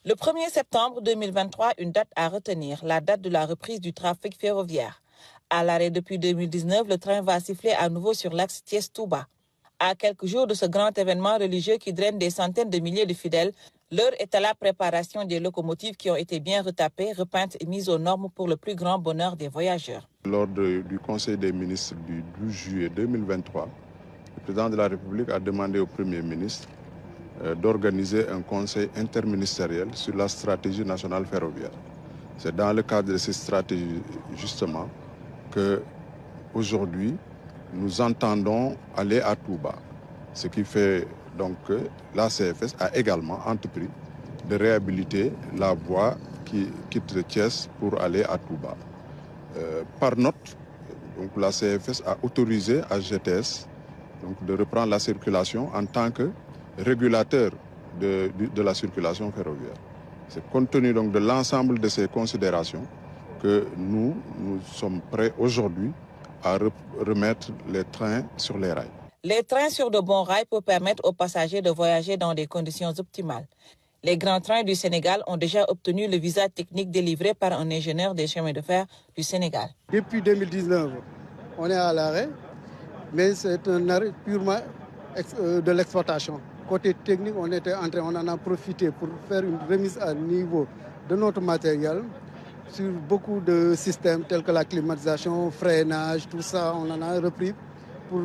Le 1er septembre 2023, une date à retenir, la date de la reprise du trafic ferroviaire. À l'arrêt depuis 2019, le train va siffler à nouveau sur l'axe Thiès-Touba. À quelques jours de ce grand événement religieux qui draine des centaines de milliers de fidèles, l'heure est à la préparation des locomotives qui ont été bien retapées, repeintes et mises aux normes pour le plus grand bonheur des voyageurs. Lors du Conseil des ministres du 12 juillet 2023, le président de la République a demandé au Premier ministre d'organiser un conseil interministériel sur la stratégie nationale ferroviaire. C'est dans le cadre de cette stratégie, justement, qu'aujourd'hui, nous entendons aller à Touba. Ce qui fait donc que la CFS a également entrepris de réhabiliter la voie qui quitte Thiès pour aller à Touba. Par note, donc, la CFS a autorisé à GTS donc, de reprendre la circulation en tant que régulateur de la circulation ferroviaire. C'est compte tenu donc de l'ensemble de ces considérations que nous sommes prêts aujourd'hui à remettre les trains sur les rails. Les trains sur de bons rails peuvent permettre aux passagers de voyager dans des conditions optimales. Les grands trains du Sénégal ont déjà obtenu le visa technique délivré par un ingénieur des chemins de fer du Sénégal. Depuis 2019, on est à l'arrêt, mais c'est un arrêt purement de l'exploitation. Côté technique, on en a profité pour faire une remise à niveau de notre matériel sur beaucoup de systèmes tels que la climatisation, freinage, tout ça, on en a repris pour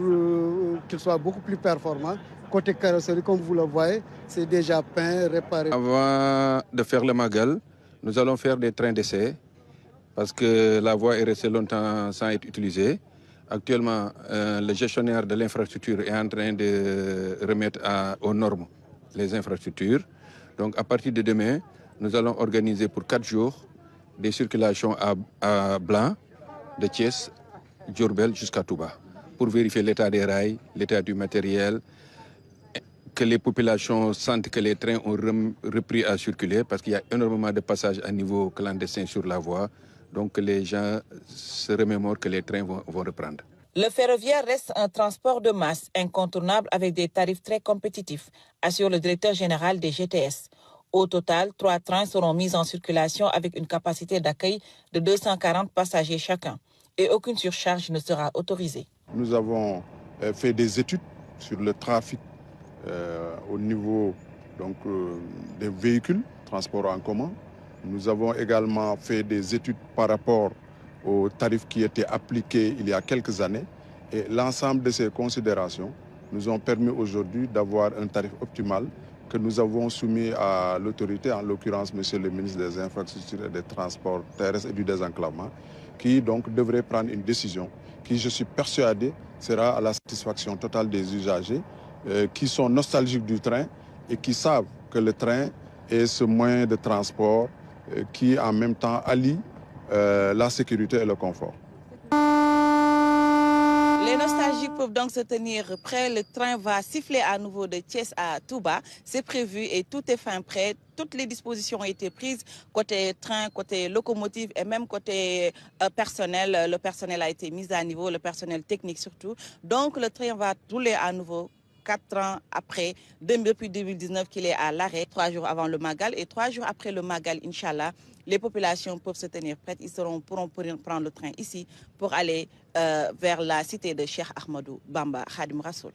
qu'il soit beaucoup plus performant. Côté carrosserie, comme vous le voyez, c'est déjà peint, réparé. Avant de faire le Magal, nous allons faire des trains d'essai parce que la voie est restée longtemps sans être utilisée. Actuellement, le gestionnaire de l'infrastructure est en train de remettre aux normes les infrastructures. Donc à partir de demain, nous allons organiser pour 4 jours des circulations à Blanc, de Thiès, Diourbel jusqu'à Touba, pour vérifier l'état des rails, l'état du matériel, que les populations sentent que les trains ont repris à circuler parce qu'il y a énormément de passages à niveau clandestin sur la voie. Donc les gens se remémorent que les trains vont reprendre. Le ferroviaire reste un transport de masse incontournable avec des tarifs très compétitifs, assure le directeur général des GTS. Au total, 3 trains seront mis en circulation avec une capacité d'accueil de 240 passagers chacun. Et aucune surcharge ne sera autorisée. Nous avons fait des études sur le trafic au niveau donc, des véhicules, transport en commun. Nous avons également fait des études par rapport aux tarifs qui étaient appliqués il y a quelques années. Et l'ensemble de ces considérations nous ont permis aujourd'hui d'avoir un tarif optimal que nous avons soumis à l'autorité, en l'occurrence Monsieur le ministre des Infrastructures et des Transports terrestres et du désenclavement, qui donc devrait prendre une décision qui, je suis persuadé, sera à la satisfaction totale des usagers qui sont nostalgiques du train et qui savent que le train est ce moyen de transport qui en même temps allie la sécurité et le confort. Les nostalgiques peuvent donc se tenir prêts. Le train va siffler à nouveau de Thiès à Touba. C'est prévu et tout est fin prêt. Toutes les dispositions ont été prises côté train, côté locomotive et même côté personnel. Le personnel a été mis à niveau, le personnel technique surtout. Donc le train va rouler à nouveau 4 ans après, depuis 2019 qu'il est à l'arrêt, 3 jours avant le Magal et 3 jours après le Magal, Inch'Allah, les populations peuvent se tenir prêtes. Ils pourront prendre le train ici pour aller vers la cité de Cheikh Ahmadou Bamba Khadim Rassoul.